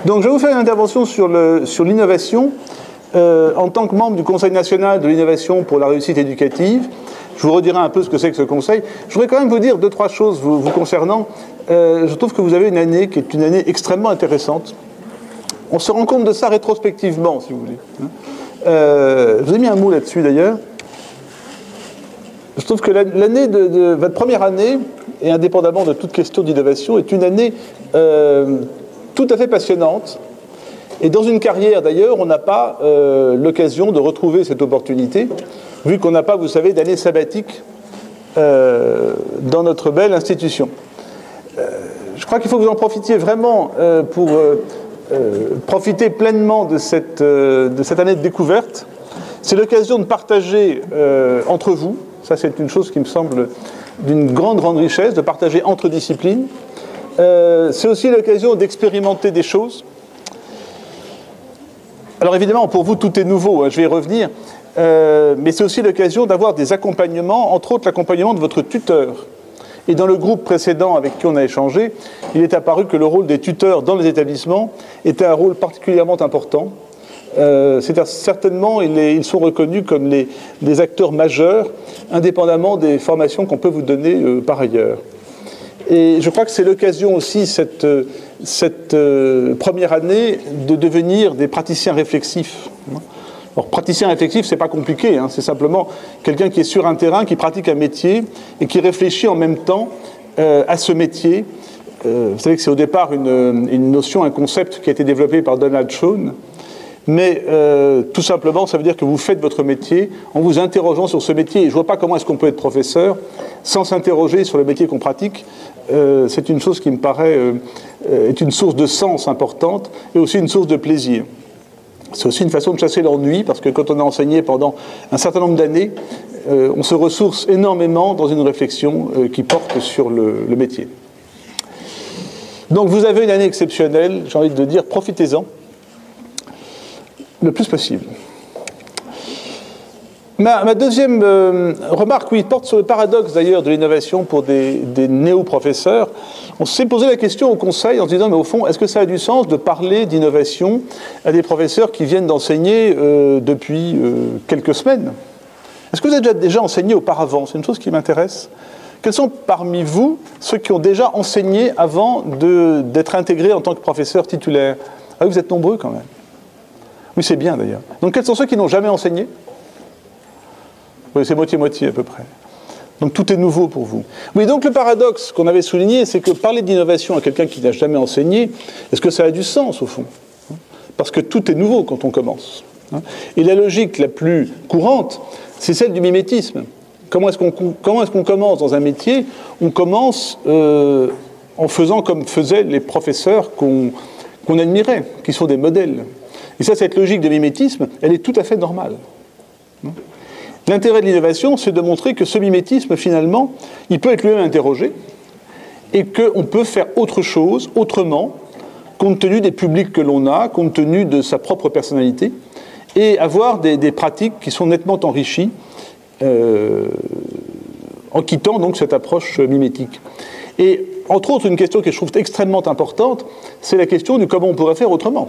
Donc je vais vous faire une intervention sur l'innovation en tant que membre du Conseil national de l'innovation pour la réussite éducative. Je vous redirai un peu ce que c'est que ce conseil. Je voudrais quand même vous dire 2-3 choses vous concernant. Je trouve que vous avez une année qui est une année extrêmement intéressante. On se rend compte de ça rétrospectivement, si vous voulez. Je vous ai mis un mot là-dessus d'ailleurs. Je trouve que l'année de votre première année, et indépendamment de toute question d'innovation, est une année tout à fait passionnante. Et dans une carrière d'ailleurs, on n'a pas l'occasion de retrouver cette opportunité, vu qu'on n'a pas, vous savez, d'année sabbatique dans notre belle institution. Je crois qu'il faut que vous en profitiez vraiment pour profiter pleinement de cette année de découverte. C'est l'occasion de partager entre vous, ça c'est une chose qui me semble d'une grande richesse, de partager entre disciplines. C'est aussi l'occasion d'expérimenter des choses. Alors évidemment, pour vous, tout est nouveau, hein, je vais y revenir, mais c'est aussi l'occasion d'avoir des accompagnements, entre autres l'accompagnement de votre tuteur. Et dans le groupe précédent avec qui on a échangé, il est apparu que le rôle des tuteurs dans les établissements était un rôle particulièrement important. Certainement, ils sont reconnus comme des acteurs majeurs, indépendamment des formations qu'on peut vous donner par ailleurs. Et je crois que c'est l'occasion aussi, cette première année, de devenir des praticiens réflexifs. Alors, praticien réflexif, c'est pas compliqué, hein, c'est simplement quelqu'un qui est sur un terrain, qui pratique un métier et qui réfléchit en même temps à ce métier. Vous savez que c'est au départ une notion, un concept qui a été développé par Donald Schoen. Mais tout simplement, ça veut dire que vous faites votre métier en vous interrogeant sur ce métier. Et je ne vois pas comment est-ce qu'on peut être professeur sans s'interroger sur le métier qu'on pratique. C'est une chose qui me paraît est une source de sens importante et aussi une source de plaisir. C'est aussi une façon de chasser l'ennui, parce que quand on a enseigné pendant un certain nombre d'années, on se ressource énormément dans une réflexion qui porte sur le métier. Donc vous avez une année exceptionnelle, j'ai envie de dire, profitez-en le plus possible. Ma deuxième remarque, oui, porte sur le paradoxe d'ailleurs de l'innovation pour des néo-professeurs. On s'est posé la question au Conseil en se disant, mais au fond, est-ce que ça a du sens de parler d'innovation à des professeurs qui viennent d'enseigner depuis quelques semaines? Est-ce que vous avez déjà enseigné auparavant? C'est une chose qui m'intéresse. Quels sont parmi vous ceux qui ont déjà enseigné avant d'être intégrés en tant que professeur titulaire? Ah oui, vous êtes nombreux quand même. Oui, c'est bien d'ailleurs. Donc quels sont ceux qui n'ont jamais enseigné? Oui, c'est moitié-moitié à peu près. Donc tout est nouveau pour vous. Oui, donc le paradoxe qu'on avait souligné, c'est que parler d'innovation à quelqu'un qui n'a jamais enseigné, est-ce que ça a du sens au fond? Parce que tout est nouveau quand on commence. Et la logique la plus courante, c'est celle du mimétisme. Comment est-ce qu'on commence dans un métier? On commence en faisant comme faisaient les professeurs qu'on admirait, qui sont des modèles. Et ça, cette logique de mimétisme, elle est tout à fait normale. L'intérêt de l'innovation, c'est de montrer que ce mimétisme, finalement, il peut être lui-même interrogé et qu'on peut faire autre chose, autrement, compte tenu des publics que l'on a, compte tenu de sa propre personnalité, et avoir des pratiques qui sont nettement enrichies en quittant donc cette approche mimétique. Et entre autres, une question que je trouve extrêmement importante, c'est la question de comment on pourrait faire autrement.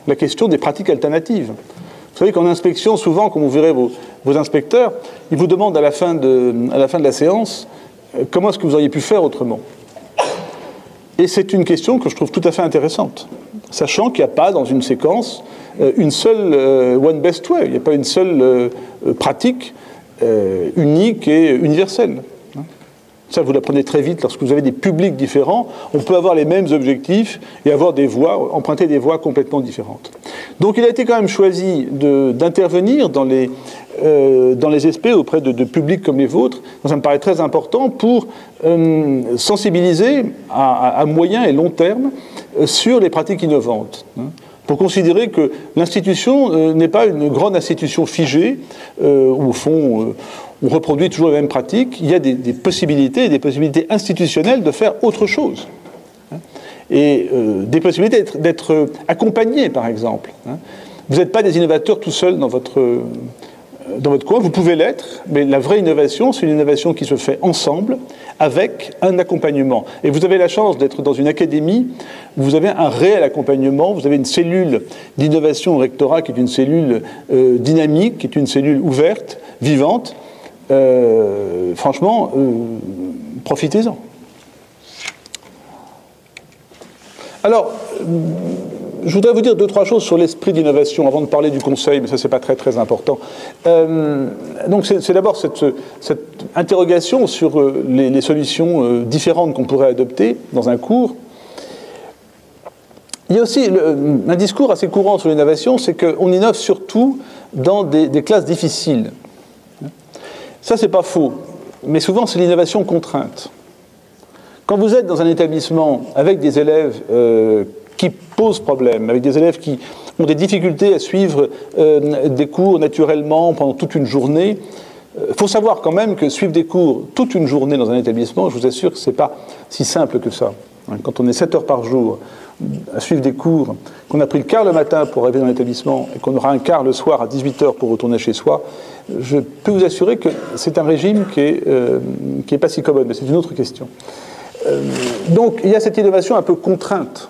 La question des pratiques alternatives. Vous savez qu'en inspection, souvent, comme vous verrez vos inspecteurs, ils vous demandent à la fin de la séance comment est-ce que vous auriez pu faire autrement. Et c'est une question que je trouve tout à fait intéressante, sachant qu'il n'y a pas dans une séquence une seule one best way, il n'y a pas une seule pratique unique et universelle. Ça, vous l'apprenez très vite lorsque vous avez des publics différents. On peut avoir les mêmes objectifs et avoir emprunter des voies complètement différentes. Donc, il a été quand même choisi d'intervenir dans les SP auprès de publics comme les vôtres. Ça me paraît très important pour sensibiliser à moyen et long terme sur les pratiques innovantes. Pour considérer que l'institution n'est pas une grande institution figée, où au fond on reproduit toujours les mêmes pratiques. Il y a des possibilités institutionnelles de faire autre chose. Et des possibilités d'être accompagnés, par exemple. Vous n'êtes pas des innovateurs tout seuls dans votre dans votre coin, vous pouvez l'être, mais la vraie innovation, c'est une innovation qui se fait ensemble, avec un accompagnement. Et vous avez la chance d'être dans une académie où vous avez un réel accompagnement, vous avez une cellule d'innovation au rectorat qui est une cellule dynamique, qui est une cellule ouverte, vivante. Franchement, profitez-en. Alors, je voudrais vous dire 2-3 choses sur l'esprit d'innovation avant de parler du conseil, mais ça, c'est pas très très important. Donc, c'est d'abord cette interrogation sur les solutions différentes qu'on pourrait adopter dans un cours. Il y a aussi un discours assez courant sur l'innovation, c'est qu'on innove surtout dans des classes difficiles. Ça, c'est pas faux, mais souvent, c'est l'innovation contrainte. Quand vous êtes dans un établissement avec des élèves qui posent problème, avec des élèves qui ont des difficultés à suivre des cours naturellement pendant toute une journée, il faut savoir quand même que suivre des cours toute une journée dans un établissement, je vous assure que ce n'est pas si simple que ça. Quand on est 7 heures par jour à suivre des cours, qu'on a pris le quart le matin pour arriver dans l'établissement et qu'on aura un quart le soir à 18 heures pour retourner chez soi, je peux vous assurer que c'est un régime qui est pas si commode, mais c'est une autre question. Donc il y a cette innovation un peu contrainte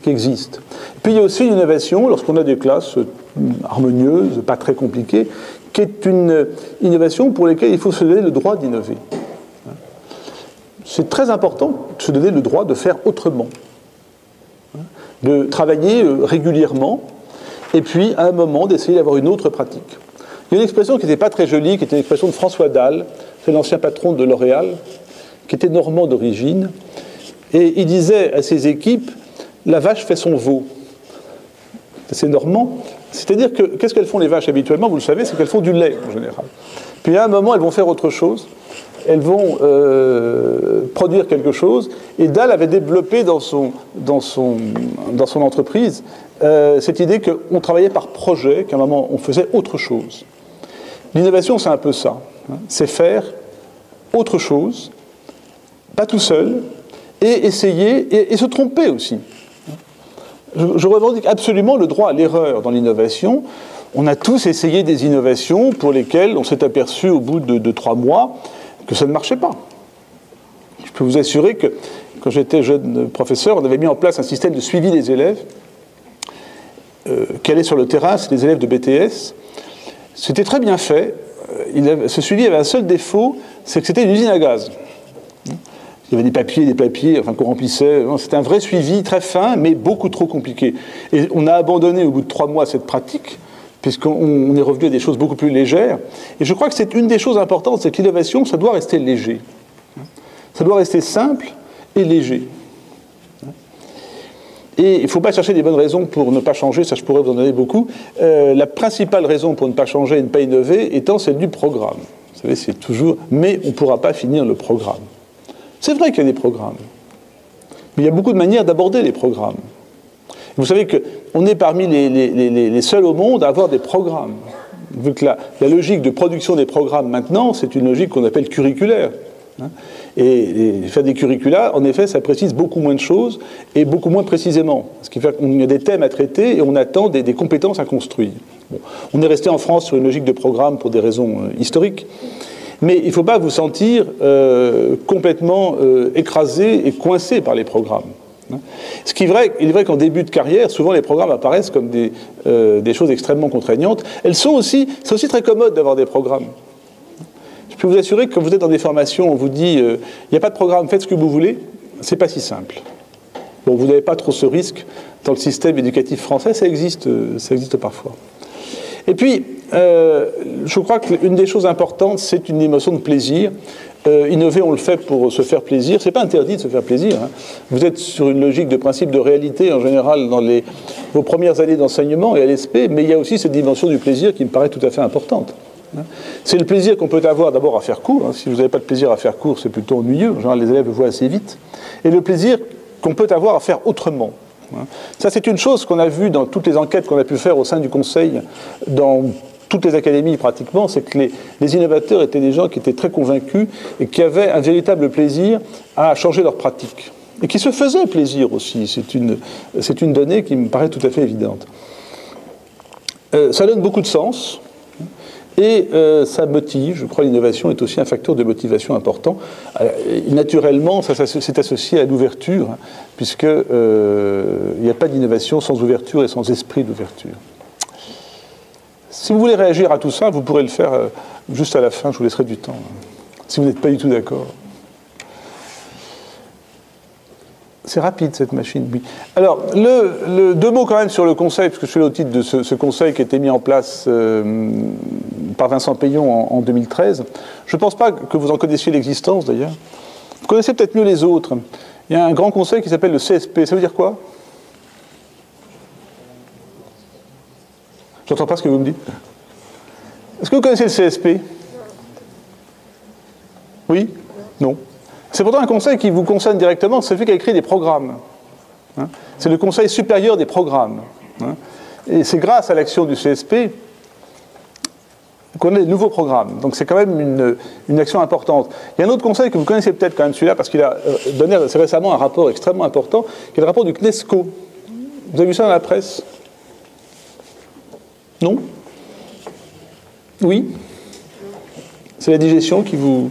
qui existe. Puis il y a aussi une innovation lorsqu'on a des classes harmonieuses, pas très compliquées, qui est une innovation pour laquelle il faut se donner le droit d'innover. C'est très important de se donner le droit de faire autrement, de travailler régulièrement, et puis à un moment d'essayer d'avoir une autre pratique. Il y a une expression qui n'était pas très jolie, qui était l'expression de François Dalle, c'est l'ancien patron de L'Oréal, qui était normand d'origine, et il disait à ses équipes, la vache fait son veau. C'est normand. C'est-à-dire que, qu'est-ce qu'elles font les vaches habituellement? Vous le savez, c'est qu'elles font du lait en général. Puis à un moment, elles vont faire autre chose. Elles vont produire quelque chose. Et Dalle avait développé dans son entreprise cette idée qu'on travaillait par projet, qu'à un moment, on faisait autre chose. L'innovation, c'est un peu ça. C'est faire autre chose, pas tout seul, et essayer, et se tromper aussi. Je revendique absolument le droit à l'erreur dans l'innovation. On a tous essayé des innovations pour lesquelles on s'est aperçu au bout de 3 mois que ça ne marchait pas. Je peux vous assurer que quand j'étais jeune professeur, on avait mis en place un système de suivi des élèves qui allaient sur le terrain, c'est des élèves de BTS. C'était très bien fait. Ce suivi avait un seul défaut, c'est que c'était une usine à gaz. Il y avait des papiers enfin, qu'on remplissait. C'était un vrai suivi très fin, mais beaucoup trop compliqué. Et on a abandonné au bout de 3 mois cette pratique, puisqu'on est revenu à des choses beaucoup plus légères. Et je crois que c'est une des choses importantes, c'est que l'innovation, ça doit rester léger. Ça doit rester simple et léger. Et il ne faut pas chercher des bonnes raisons pour ne pas changer, ça je pourrais vous en donner beaucoup. La principale raison pour ne pas changer et ne pas innover étant celle du programme. Vous savez, c'est toujours... Mais on ne pourra pas finir le programme. C'est vrai qu'il y a des programmes, mais il y a beaucoup de manières d'aborder les programmes. Vous savez qu'on est parmi les seuls au monde à avoir des programmes. Vu que la logique de production des programmes maintenant, c'est une logique qu'on appelle curriculaire. Et faire des curricula, en effet, ça précise beaucoup moins de choses et beaucoup moins précisément. Ce qui fait qu'il y a des thèmes à traiter et on attend des compétences à construire. Bon. On est resté en France sur une logique de programme pour des raisons historiques. Mais il ne faut pas vous sentir complètement écrasé et coincé par les programmes. Ce qui est vrai, il est vrai qu'en début de carrière, souvent les programmes apparaissent comme des choses extrêmement contraignantes. C'est aussi très commode d'avoir des programmes. Je peux vous assurer que quand vous êtes dans des formations, on vous dit il n'y a pas de programme, faites ce que vous voulez, c'est pas si simple. Bon, vous n'avez pas trop ce risque dans le système éducatif français, ça existe parfois. Et puis, je crois qu'une des choses importantes, c'est une émotion de plaisir. Innover, on le fait pour se faire plaisir. C'est pas interdit de se faire plaisir. Hein. Vous êtes sur une logique de principe de réalité, en général, dans vos premières années d'enseignement et à l'ESP, mais il y a aussi cette dimension du plaisir qui me paraît tout à fait importante. C'est le plaisir qu'on peut avoir d'abord à faire cours. Hein. Si vous n'avez pas de plaisir à faire cours, c'est plutôt ennuyeux. En général, les élèves le voient assez vite. Et le plaisir qu'on peut avoir à faire autrement. Ça, c'est une chose qu'on a vue dans toutes les enquêtes qu'on a pu faire au sein du Conseil, dans toutes les académies pratiquement, c'est que les innovateurs étaient des gens qui étaient très convaincus et qui avaient un véritable plaisir à changer leur pratique. Et qui se faisaient plaisir aussi. C'est une donnée qui me paraît tout à fait évidente. Ça donne beaucoup de sens. Et ça motive, je crois, l'innovation est aussi un facteur de motivation important. Naturellement, c'est associé à l'ouverture, puisque il n'y a pas d'innovation sans ouverture et sans esprit d'ouverture. Si vous voulez réagir à tout ça, vous pourrez le faire juste à la fin, je vous laisserai du temps, si vous n'êtes pas du tout d'accord. C'est rapide cette machine, oui. Alors, deux mots quand même sur le conseil, parce que je suis là au titre de ce conseil qui a été mis en place par Vincent Payon en 2013. Je ne pense pas que vous en connaissiez l'existence d'ailleurs. Vous connaissez peut-être mieux les autres. Il y a un grand conseil qui s'appelle le CSP. Ça veut dire quoi? J'entends pas ce que vous me dites. Est-ce que vous connaissez le CSP? Oui? Non? C'est pourtant un conseil qui vous concerne directement, c'est celui qui a écrit des programmes. Hein, c'est le Conseil supérieur des programmes. Hein, et c'est grâce à l'action du CSP qu'on a des nouveaux programmes. Donc c'est quand même une action importante. Il y a un autre conseil que vous connaissez peut-être quand même celui-là, parce qu'il a donné assez récemment un rapport extrêmement important, qui est le rapport du CNESCO. Vous avez vu ça dans la presse? Non? Oui? C'est la digestion qui ne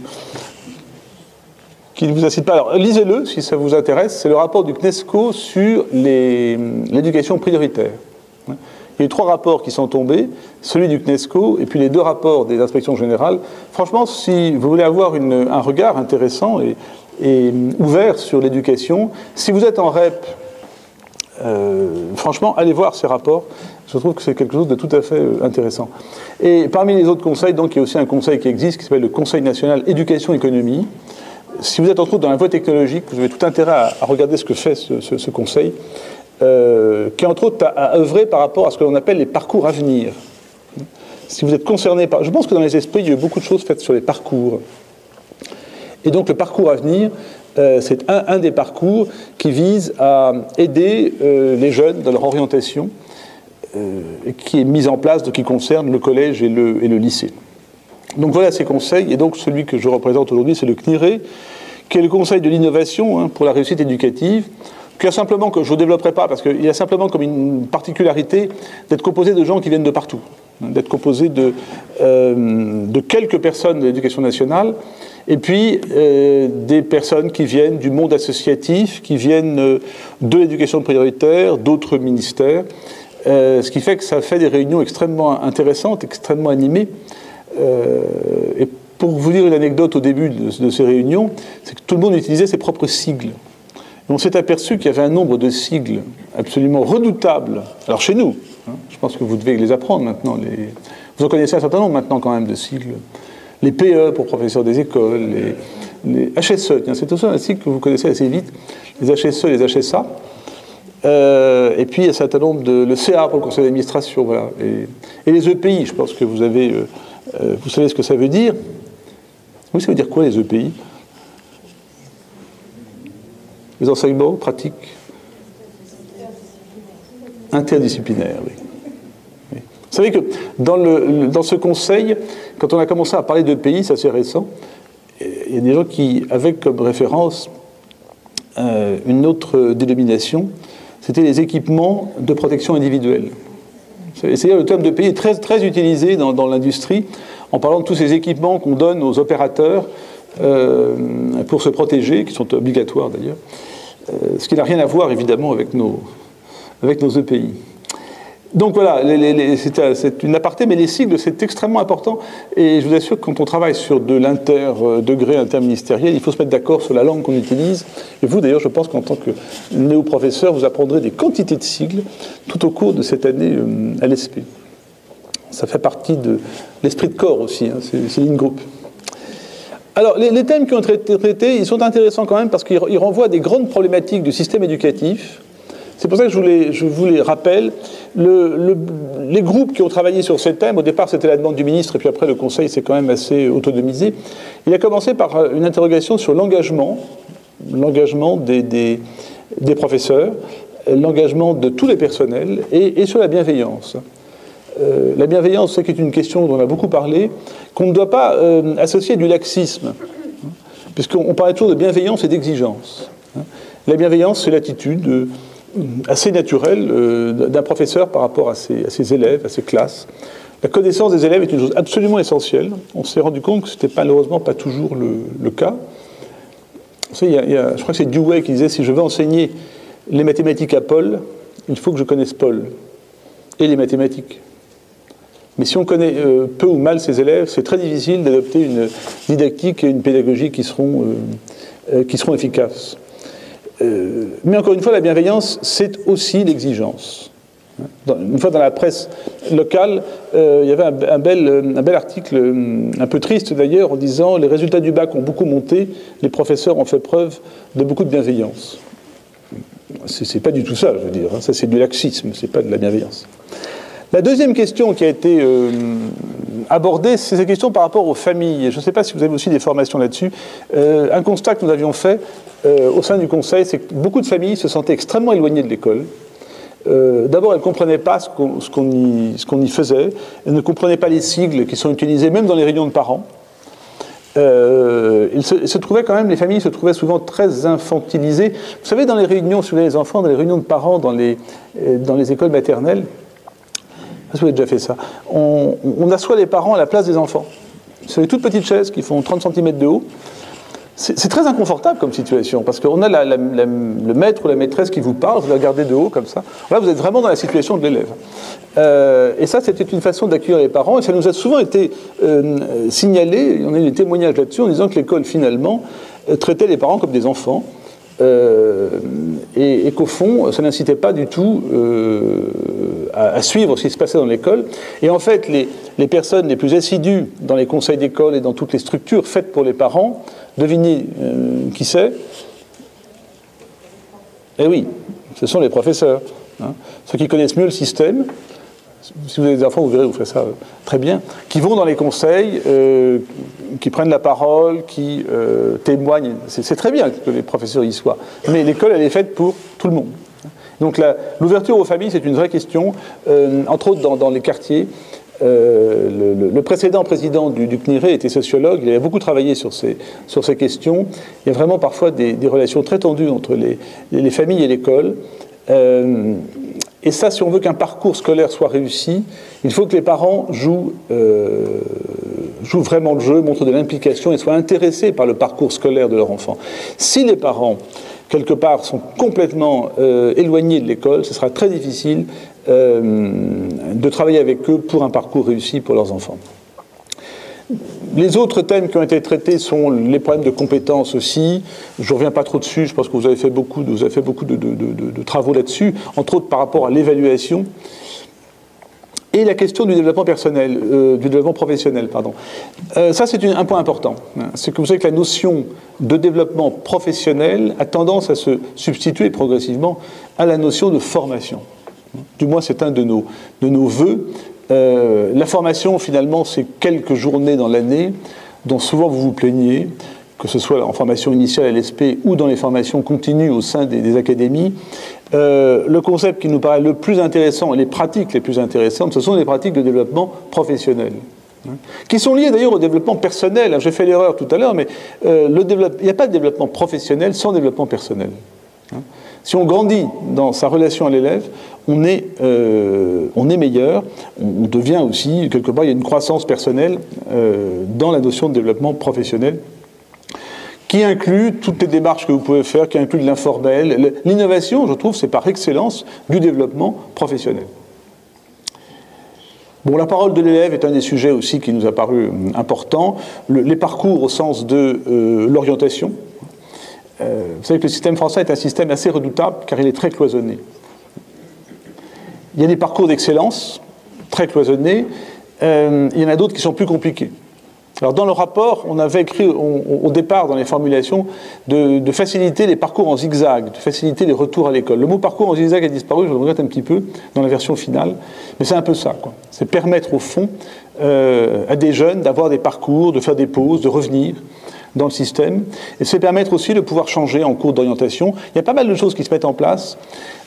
vous incite pas. Alors, lisez-le si ça vous intéresse. C'est le rapport du CNESCO sur l'éducation prioritaire. Il y a eu 3 rapports qui sont tombés, celui du CNESCO et puis les 2 rapports des inspections générales. Franchement, si vous voulez avoir un regard intéressant et ouvert sur l'éducation, si vous êtes en REP, franchement, allez voir ces rapports. Je trouve que c'est quelque chose de tout à fait intéressant. Et parmi les autres conseils, donc, il y a aussi un conseil qui existe, qui s'appelle le Conseil national éducation-économie. Si vous êtes en trouve dans la voie technologique, vous avez tout intérêt à regarder ce que fait ce conseil, qui est entre autres à œuvrer par rapport à ce que l'on appelle les parcours à venir. Si vous êtes concerné par... Je pense que dans les esprits, il y a eu beaucoup de choses faites sur les parcours. Et donc le parcours à venir, c'est un des parcours qui vise à aider les jeunes dans leur orientation, et qui est mis en place, qui concerne le collège et le lycée. Donc voilà ces conseils, et donc celui que je représente aujourd'hui, c'est le CNIRE, qui est le Conseil de l'innovation pour la réussite éducative, qui a simplement, que je ne développerai pas, parce qu'il a simplement comme une particularité d'être composé de gens qui viennent de partout, d'être composé de quelques personnes de l'éducation nationale, et puis des personnes qui viennent du monde associatif, qui viennent de l'éducation prioritaire, d'autres ministères, ce qui fait que ça fait des réunions extrêmement intéressantes, extrêmement animées. Et pour vous dire une anecdote au début de ces réunions, c'est que tout le monde utilisait ses propres sigles. Et on s'est aperçu qu'il y avait un nombre de sigles absolument redoutables. Alors chez nous, je pense que vous devez les apprendre maintenant. Vous en connaissez un certain nombre maintenant quand même de sigles. Les PE pour professeurs des écoles, les HSE, tiens, c'est aussi un sigle que vous connaissez assez vite, les HSE et les HSA. Et puis il y a un certain nombre le CA pour le conseil d'administration, voilà. Et les EPI, je pense que vous avez... vous savez ce que ça veut dire? Oui, ça veut dire quoi les EPI? Les enseignements pratiques interdisciplinaires, oui. Oui. Vous savez que dans ce conseil, quand on a commencé à parler d'EPI, c'est assez récent, il y a des gens qui avaient comme référence une autre dénomination, c'était les équipements de protection individuelle. C'est-à-dire le terme d'EPI est très, très utilisé dans l'industrie en parlant de tous ces équipements qu'on donne aux opérateurs pour se protéger, qui sont obligatoires d'ailleurs, ce qui n'a rien à voir évidemment avec nos EPI. Donc voilà, c'est une aparté, mais les sigles, c'est extrêmement important. Et je vous assure que quand on travaille sur de l'interdegré interministériel, il faut se mettre d'accord sur la langue qu'on utilise. Et vous, d'ailleurs, je pense qu'en tant que néo-professeur, vous apprendrez des quantités de sigles tout au cours de cette année à l'ESP. Ça fait partie de l'esprit de corps aussi, hein, c'est l'in-group. Alors, les thèmes qui ont été traités, ils sont intéressants quand même parce qu'ils renvoient à des grandes problématiques du système éducatif. C'est pour ça que je vous les rappelle. Les groupes qui ont travaillé sur ces thèmes, au départ c'était la demande du ministre, et puis après le Conseil s'est quand même assez autonomisé. Il a commencé par une interrogation sur l'engagement des professeurs, l'engagement de tous les personnels, et sur la bienveillance. La bienveillance, c'est une question dont on a beaucoup parlé, qu'on ne doit pas associer du laxisme, puisqu'on parlait toujours de bienveillance et d'exigence. La bienveillance, c'est l'attitude assez naturelle d'un professeur par rapport à ses élèves, à ses classes. La connaissance des élèves est une chose absolument essentielle. On s'est rendu compte que ce n'était malheureusement pas toujours le cas. Vous savez, je crois que c'est Dewey qui disait « Si je veux enseigner les mathématiques à Paul, il faut que je connaisse Paul et les mathématiques. » Mais si on connaît peu ou mal ses élèves, c'est très difficile d'adopter une didactique et une pédagogie qui seront efficaces. Mais encore une fois, la bienveillance, c'est aussi l'exigence. Une fois dans la presse locale, il y avait un bel article, un peu triste d'ailleurs, en disant « Les résultats du bac ont beaucoup monté, les professeurs ont fait preuve de beaucoup de bienveillance. » C'est pas du tout ça, je veux dire. Ça, c'est du laxisme, c'est pas de la bienveillance. La deuxième question qui a été abordée, c'est cette question par rapport aux familles. Je ne sais pas si vous avez aussi des formations là-dessus. Un constat que nous avions fait au sein du Conseil, c'est que beaucoup de familles se sentaient extrêmement éloignées de l'école. D'abord, elles ne comprenaient pas ce qu'on y faisait. Elles ne comprenaient pas les sigles qui sont utilisés, même dans les réunions de parents. Les familles se trouvaient souvent très infantilisées. Vous savez, dans les réunions, si vous voulez, les enfants, dans les réunions de parents, dans les écoles maternelles, je sais pas si vous avez déjà fait ça, on assoit les parents à la place des enfants. Sur les toutes petites chaises qui font 30 cm de haut. C'est très inconfortable comme situation, parce qu'on a le maître ou la maîtresse qui vous parle, vous la regardez de haut comme ça. Là, vous êtes vraiment dans la situation de l'élève. Et ça, c'était une façon d'accueillir les parents, et ça nous a souvent été signalé, on a eu des témoignages là-dessus, en disant que l'école, finalement, traitait les parents comme des enfants, et qu'au fond, ça n'incitait pas du tout à suivre ce qui se passait dans l'école. Et en fait, les personnes les plus assidues dans les conseils d'école et dans toutes les structures faites pour les parents, devinez qui c'est? Eh oui, ce sont les professeurs. Ceux qui connaissent mieux le système. Si vous avez des enfants, vous verrez, vous ferez ça très bien. Qui vont dans les conseils, qui prennent la parole, qui témoignent. C'est très bien que les professeurs y soient. Mais l'école, elle est faite pour tout le monde. Donc l'ouverture aux familles, c'est une vraie question. Entre autres, dans les quartiers. Le précédent président du CNIRE était sociologue, il avait beaucoup travaillé sur ces questions. Il y a vraiment parfois des relations très tendues entre les familles et l'école. Et ça, si on veut qu'un parcours scolaire soit réussi, il faut que les parents jouent vraiment le jeu, montrent de l'implication et soient intéressés par le parcours scolaire de leur enfant. Si les parents, quelque part, sont complètement éloignés de l'école, ce sera très difficile de travailler avec eux pour un parcours réussi pour leurs enfants. Les autres thèmes qui ont été traités sont les problèmes de compétences aussi. Je ne reviens pas trop dessus, je pense que vous avez fait beaucoup de travaux là-dessus, entre autres par rapport à l'évaluation. Et la question du développement personnel, du développement professionnel, pardon. Ça, c'est un point important. C'est que vous savez que la notion de développement professionnel a tendance à se substituer progressivement à la notion de formation. Du moins, c'est un de nos vœux. La formation, finalement, c'est quelques journées dans l'année dont souvent vous vous plaignez, que ce soit en formation initiale à l'ESP ou dans les formations continues au sein des académies. Le concept qui nous paraît le plus intéressant et les pratiques les plus intéressantes, ce sont les pratiques de développement professionnel, qui sont liées d'ailleurs au développement personnel. J'ai fait l'erreur tout à l'heure, mais il n'y a pas de développement professionnel sans développement personnel. Si on grandit dans sa relation à l'élève, on est meilleur, on devient aussi, quelque part, il y a une croissance personnelle dans la notion de développement professionnel, qui inclut toutes les démarches que vous pouvez faire, qui inclut de l'informel. L'innovation, je trouve, c'est par excellence du développement professionnel. Bon, la parole de l'élève est un des sujets aussi qui nous a paru important. Les parcours au sens de l'orientation. Vous savez que le système français est un système assez redoutable car il est très cloisonné. Il y a des parcours d'excellence très cloisonnés, il y en a d'autres qui sont plus compliqués. Alors dans le rapport, on avait écrit au départ dans les formulations de faciliter les parcours en zigzag, de faciliter les retours à l'école. Le mot parcours en zigzag a disparu, je le regrette un petit peu dans la version finale, mais c'est un peu ça, quoi. C'est permettre au fond à des jeunes d'avoir des parcours, de faire des pauses, de revenir dans le système, et c'est permettre aussi de pouvoir changer en cours d'orientation. Il y a pas mal de choses qui se mettent en place,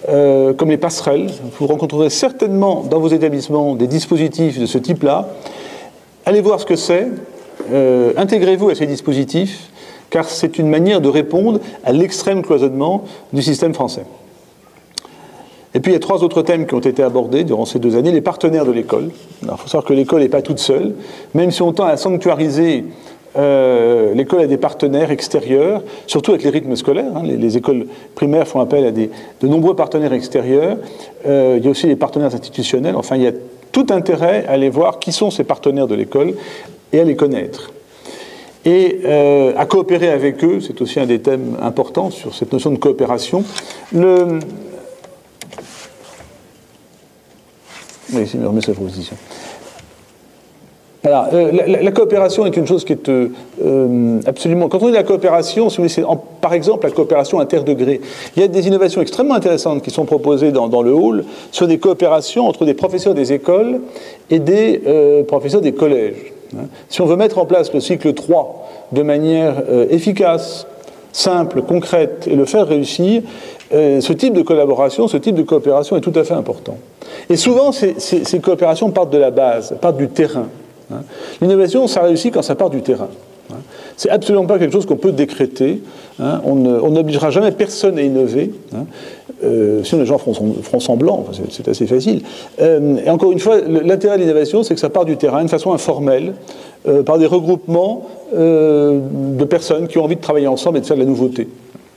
comme les passerelles. Vous rencontrerez certainement dans vos établissements des dispositifs de ce type-là. Allez voir ce que c'est, intégrez-vous à ces dispositifs, car c'est une manière de répondre à l'extrême cloisonnement du système français. Et puis il y a 3 autres thèmes qui ont été abordés durant ces 2 années. Les partenaires de l'école. Il faut savoir que l'école n'est pas toute seule. Même si on tend à sanctuariser l'école a des partenaires extérieurs, surtout avec les rythmes scolaires. Les écoles primaires font appel à de nombreux partenaires extérieurs. Il y a aussi les partenaires institutionnels. Enfin, il y a tout intérêt à aller voir qui sont ces partenaires de l'école et à les connaître. Et à coopérer avec eux, c'est aussi un des thèmes importants sur cette notion de coopération. Oui, ici, je remets cette proposition. Alors, la coopération est une chose qui est absolument... Quand on dit la coopération, c'est par exemple la coopération interdegré. Il y a des innovations extrêmement intéressantes qui sont proposées dans le hall sur des coopérations entre des professeurs des écoles et des professeurs des collèges. Si on veut mettre en place le cycle 3 de manière efficace, simple, concrète, et le faire réussir, ce type de collaboration, ce type de coopération est tout à fait important. Et souvent, ces coopérations partent de la base, partent du terrain. L'innovation, ça réussit quand ça part du terrain. C'est absolument pas quelque chose qu'on peut décréter. On n'obligera jamais personne à innover. Sinon, les gens feront semblant. Enfin, c'est assez facile. Et encore une fois, l'intérêt de l'innovation, c'est que ça part du terrain, de façon informelle, par des regroupements de personnes qui ont envie de travailler ensemble et de faire de la nouveauté.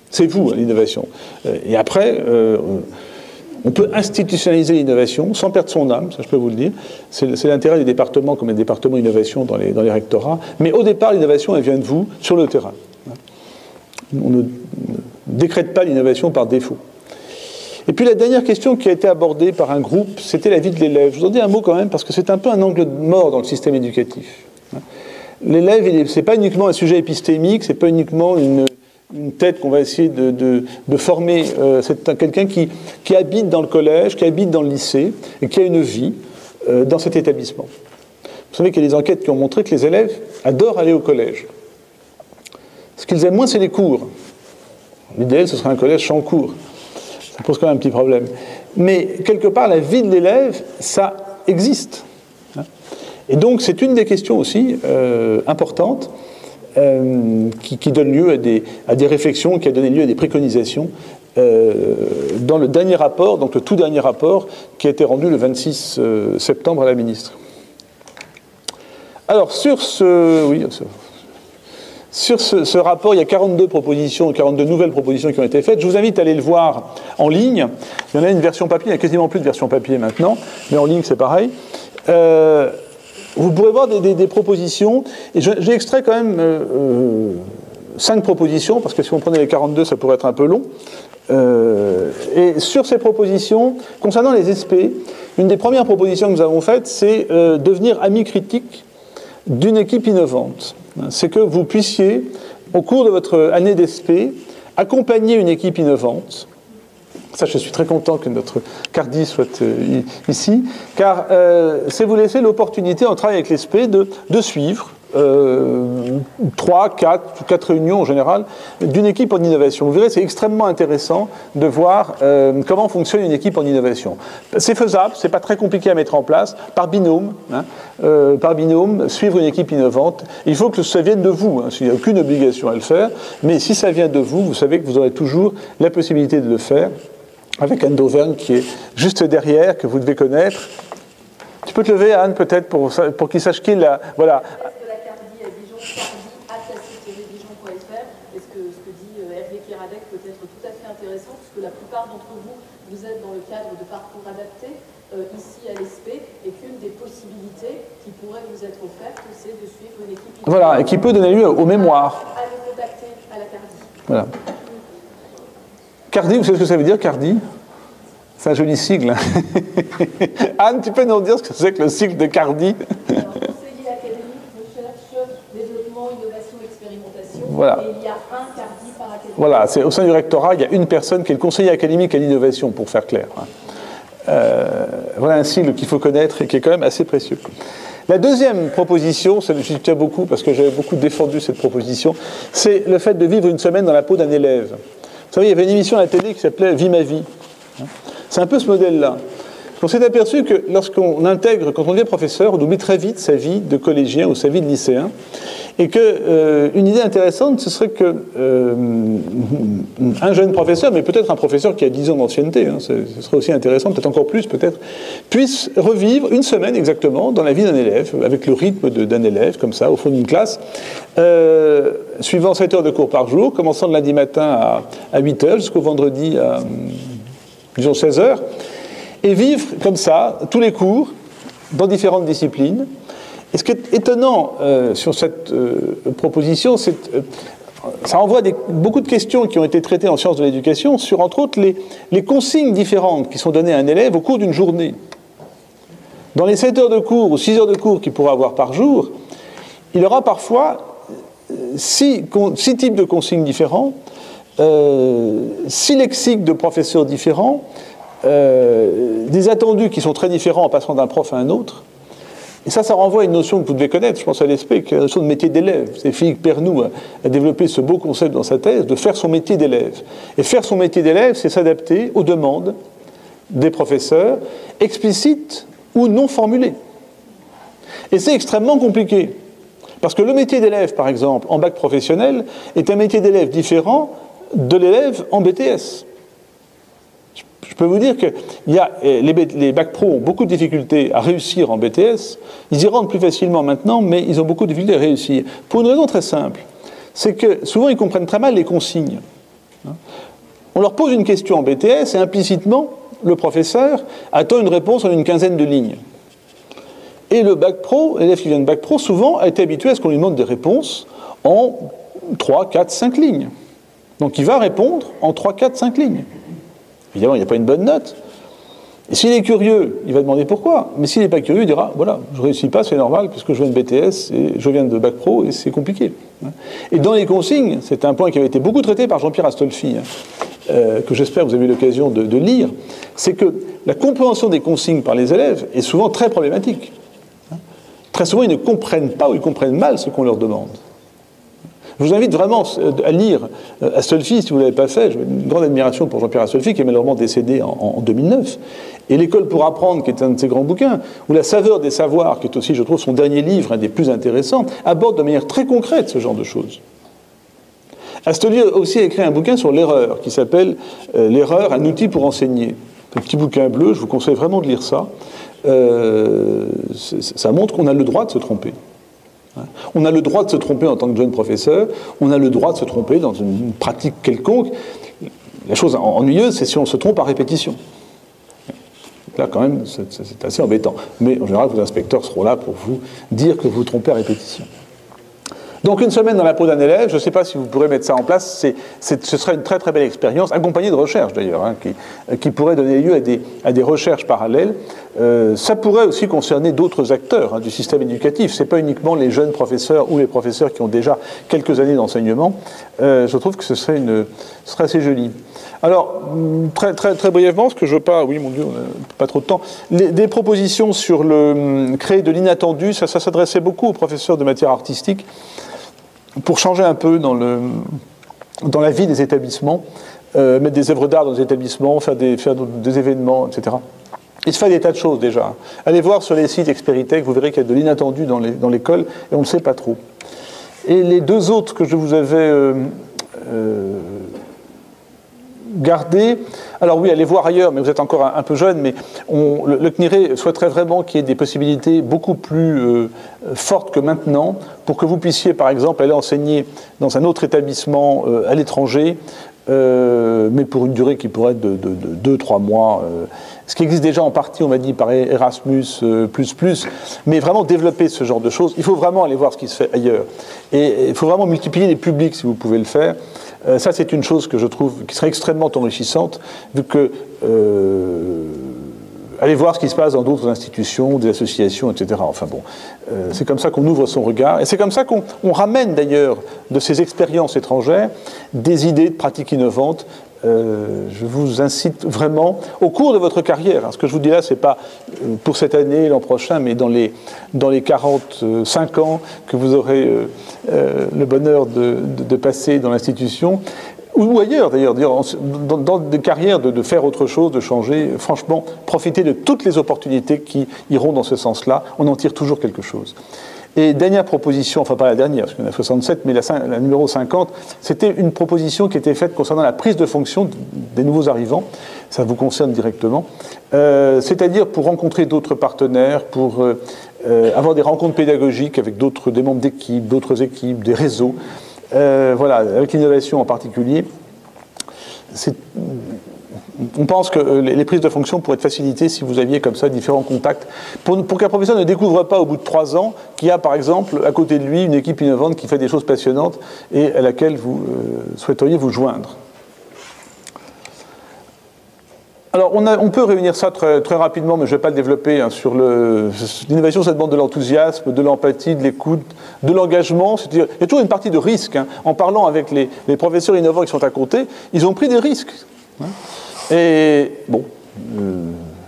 C'est vous, l'innovation. Et après... on peut institutionnaliser l'innovation sans perdre son âme, ça je peux vous le dire. C'est l'intérêt des départements comme les départements innovation dans les rectorats. Mais au départ, l'innovation, elle vient de vous, sur le terrain. On ne décrète pas l'innovation par défaut. Et puis la dernière question qui a été abordée par un groupe, c'était la vie de l'élève. Je vous en dis un mot quand même, parce que c'est un peu un angle mort dans le système éducatif. L'élève, ce n'est pas uniquement un sujet épistémique, ce n'est pas uniquement une tête qu'on va essayer de former. C'est quelqu'un qui habite dans le collège, qui habite dans le lycée, et qui a une vie dans cet établissement. Vous savez qu'il y a des enquêtes qui ont montré que les élèves adorent aller au collège. Ce qu'ils aiment moins, c'est les cours. L'idéal, ce serait un collège sans cours. Ça pose quand même un petit problème. Mais quelque part, la vie de l'élève, ça existe. Et donc, c'est une des questions aussi importantes qui donne lieu à des réflexions, qui a donné lieu à des préconisations dans le dernier rapport, donc le tout dernier rapport qui a été rendu le 26 septembre à la ministre. Alors, sur ce rapport, il y a 42 propositions, 42 nouvelles propositions qui ont été faites. Je vous invite à aller le voir en ligne. Il y en a une version papier, il n'y a quasiment plus de version papier maintenant, mais en ligne, c'est pareil. Vous pourrez voir des propositions, et j'ai extrait quand même 5 propositions, parce que si on prenait les 42, ça pourrait être un peu long. Et sur ces propositions, concernant les SP, une des premières propositions que nous avons faites, c'est devenir ami critique d'une équipe innovante. C'est que vous puissiez, au cours de votre année d'SP, accompagner une équipe innovante. Ça, je suis très content que notre Cardi soit ici, car c'est vous laisser l'opportunité, en travaillant avec l'ESP, de suivre 3, 4 réunions en général d'une équipe en innovation. Vous verrez, c'est extrêmement intéressant de voir comment fonctionne une équipe en innovation. C'est faisable, c'est pas très compliqué à mettre en place, par binôme, suivre une équipe innovante. Il faut que ça vienne de vous, il n'y a aucune obligation à le faire, mais si ça vient de vous, vous savez que vous aurez toujours la possibilité de le faire, avec Anne Dauvergne qui est juste derrière, que vous devez connaître. Tu peux te lever, Anne, peut-être, pour qu'il sache qui l'a... Voilà. Et ce que dit Hervé Kéradec peut être tout à fait intéressant, puisque la plupart d'entre vous, vous êtes dans le cadre de parcours adaptés, ici à l'ESP, et qu'une des possibilités qui pourrait vous être offerte, c'est de suivre une équipe... Voilà, et qui peut donner lieu au mémoire. À nous contacter à la Cardi. Voilà. Cardi, vous savez ce que ça veut dire, Cardi? C'est un joli sigle. Anne, tu peux nous dire ce que c'est que le sigle de Cardi? Alors, conseiller académique, recherche, développement, innovation, expérimentation. Voilà. Et il y a un Cardi par académique. Voilà, c'est au sein du rectorat, il y a une personne qui est le conseiller académique à l'innovation, pour faire clair. Voilà un sigle qu'il faut connaître et qui est quand même assez précieux. La deuxième proposition, j'y tiens beaucoup parce que j'avais beaucoup défendu cette proposition, c'est le fait de vivre une semaine dans la peau d'un élève. Vous savez, il y avait une émission à la télé qui s'appelait « Vie ma vie ». C'est un peu ce modèle-là. On s'est aperçu que lorsqu'on intègre, quand on devient professeur, on oublie très vite sa vie de collégien ou sa vie de lycéen. Et qu'une idée intéressante, ce serait que un jeune professeur, mais peut-être un professeur qui a 10 ans d'ancienneté, hein, ce serait aussi intéressant, peut-être encore plus, peut-être, puisse revivre une semaine exactement dans la vie d'un élève, avec le rythme d'un élève, comme ça, au fond d'une classe, suivant 7 heures de cours par jour, commençant le lundi matin à 8 heures jusqu'au vendredi à, disons, 16 heures, et vivre comme ça tous les cours dans différentes disciplines. Et ce qui est étonnant sur cette proposition, c'est ça envoie beaucoup de questions qui ont été traitées en sciences de l'éducation sur, entre autres, les consignes différentes qui sont données à un élève au cours d'une journée. Dans les 7 heures de cours ou 6 heures de cours qu'il pourra avoir par jour, il aura parfois 6 types de consignes différents, 6 lexiques de professeurs différents, des attendus qui sont très différents en passant d'un prof à un autre. Et ça renvoie à une notion que vous devez connaître, je pense à l'ESP, qui est la notion de métier d'élève. C'est Philippe Pernoud a développé ce beau concept dans sa thèse, de faire son métier d'élève. Et faire son métier d'élève, c'est s'adapter aux demandes des professeurs, explicites ou non formulées. Et c'est extrêmement compliqué. Parce que le métier d'élève, par exemple, en bac professionnel, est un métier d'élève différent de l'élève en BTS. Je peux vous dire que les bacs pro ont beaucoup de difficultés à réussir en BTS. Ils y rentrent plus facilement maintenant, mais ils ont beaucoup de difficultés à réussir. Pour une raison très simple, c'est que souvent ils comprennent très mal les consignes. On leur pose une question en BTS et implicitement, le professeur attend une réponse en une quinzaine de lignes. Et le bac pro, l'élève qui vient de bac pro, souvent a été habitué à ce qu'on lui demande des réponses en 3, 4, 5 lignes. Donc il va répondre en 3, 4, 5 lignes. Évidemment, il n'y a pas une bonne note. Et s'il est curieux, il va demander pourquoi. Mais s'il n'est pas curieux, il dira, voilà, je ne réussis pas, c'est normal, puisque je viens de BTS, et je viens de bac pro, et c'est compliqué. Et dans les consignes, c'est un point qui avait été beaucoup traité par Jean-Pierre Astolfi, que j'espère que vous avez eu l'occasion de lire, c'est que la compréhension des consignes par les élèves est souvent très problématique. Très souvent, ils ne comprennent pas ou ils comprennent mal ce qu'on leur demande. Je vous invite vraiment à lire Astolfi, si vous ne l'avez pas fait. J'ai une grande admiration pour Jean-Pierre Astolfi, qui est malheureusement décédé en 2009. Et L'école pour apprendre, qui est un de ses grands bouquins, ou La saveur des savoirs, qui est aussi, je trouve, son dernier livre, un des plus intéressants, aborde de manière très concrète ce genre de choses. Astolfi a aussi écrit un bouquin sur l'erreur, qui s'appelle « L'erreur, un outil pour enseigner ». Un petit bouquin bleu, je vous conseille vraiment de lire ça. Ça montre qu'on a le droit de se tromper. On a le droit de se tromper en tant que jeune professeur, on a le droit de se tromper dans une pratique quelconque. La chose ennuyeuse, c'est si on se trompe à répétition. Là, quand même, c'est assez embêtant. Mais en général, vos inspecteurs seront là pour vous dire que vous vous trompez à répétition. Donc, une semaine dans la peau d'un élève, je ne sais pas si vous pourrez mettre ça en place, ce serait une très très belle expérience, accompagnée de recherches d'ailleurs, qui pourrait donner lieu à des recherches parallèles. Ça pourrait aussi concerner d'autres acteurs du système éducatif. Ce n'est pas uniquement les jeunes professeurs ou les professeurs qui ont déjà quelques années d'enseignement. Je trouve que ce serait assez joli. Alors, très, très, très brièvement, parce que je veux pas... Oui, mon Dieu, on n'a pas trop de temps. Des propositions sur créer de l'inattendu, ça s'adressait beaucoup aux professeurs de matière artistique, pour changer un peu dans la vie des établissements, mettre des œuvres d'art dans les établissements, faire des événements, etc. Il se fait des tas de choses déjà. Allez voir sur les sites Experitech, vous verrez qu'il y a de l'inattendu dans l'école, et on ne sait pas trop. Et les deux autres que je vous avais gardés, alors oui, allez voir ailleurs, mais vous êtes encore un peu jeune, mais le CNIRE souhaiterait vraiment qu'il y ait des possibilités beaucoup plus fortes que maintenant, pour que vous puissiez, par exemple, aller enseigner dans un autre établissement à l'étranger, mais pour une durée qui pourrait être de 2-3 mois, ce qui existe déjà en partie, on m'a dit, par Erasmus++, mais vraiment développer ce genre de choses. Il faut vraiment aller voir ce qui se fait ailleurs. Et il faut vraiment multiplier les publics, si vous pouvez le faire. Ça, c'est une chose que je trouve qui serait extrêmement enrichissante, vu que allez voir ce qui se passe dans d'autres institutions, des associations, etc. Enfin bon, c'est comme ça qu'on ouvre son regard, et c'est comme ça qu'on ramène d'ailleurs de ces expériences étrangères des idées de pratiques innovantes. Je vous incite vraiment, au cours de votre carrière, ce que je vous dis là, c'est pas pour cette année, l'an prochain, mais dans les 45 ans que vous aurez le bonheur de passer dans l'institution, ou ailleurs d'ailleurs, dans des carrières de faire autre chose, de changer. Franchement, profitez de toutes les opportunités qui iront dans ce sens-là. On en tire toujours quelque chose. Et dernière proposition, enfin pas la dernière, parce qu'il y en a 67, mais la numéro 50, c'était une proposition qui était faite concernant la prise de fonction des nouveaux arrivants. Ça vous concerne directement. C'est-à-dire pour rencontrer d'autres partenaires, pour avoir des rencontres pédagogiques avec des membres d'équipe, d'autres équipes, des réseaux. Voilà, avec l'innovation en particulier. On pense que les prises de fonction pourraient être facilitées si vous aviez comme ça différents contacts. Pour qu'un professeur ne découvre pas au bout de 3 ans qu'il y a par exemple à côté de lui une équipe innovante qui fait des choses passionnantes et à laquelle vous souhaiteriez vous joindre. Alors on peut réunir ça très, très rapidement, mais je ne vais pas le développer, hein, sur l'innovation, ça demande de l'enthousiasme, de l'empathie, de l'écoute, de l'engagement. Il y a toujours une partie de risque. Hein. En parlant avec les professeurs innovants qui sont à côté, ils ont pris des risques. Hein. Et bon,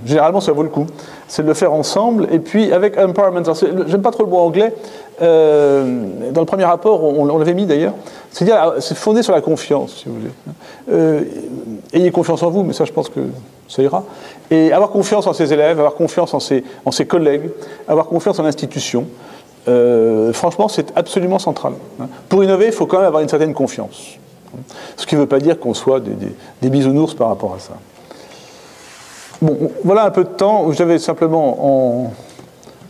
généralement ça vaut le coup. C'est de le faire ensemble. Et puis avec empowerment, j'aime pas trop le mot anglais, dans le premier rapport, on l'avait mis d'ailleurs, c'est fondé sur la confiance, si vous voulez. Ayez confiance en vous, mais ça je pense que ça ira. Et avoir confiance en ses élèves, avoir confiance en ses collègues, avoir confiance en l'institution, franchement c'est absolument central. Pour innover, il faut quand même avoir une certaine confiance. Ce qui ne veut pas dire qu'on soit des bisounours par rapport à ça. Bon, voilà un peu de temps. J'avais simplement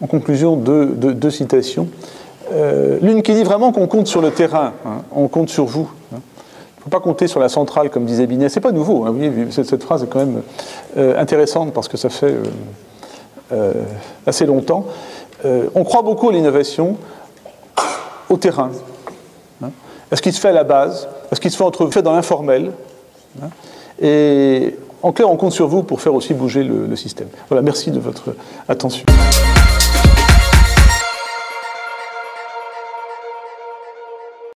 en conclusion deux citations. L'une qui dit vraiment qu'on compte sur le terrain, hein, on compte sur vous. Hein. Il ne faut pas compter sur la centrale, comme disait Binet. Ce n'est pas nouveau. Hein, vous voyez, cette phrase est quand même intéressante parce que ça fait assez longtemps. On croit beaucoup à l'innovation au terrain. Hein. À ce qui se fait à la base, à ce qui se fait dans l'informel. Hein. Et en clair, on compte sur vous pour faire aussi bouger le système. Voilà, merci de votre attention.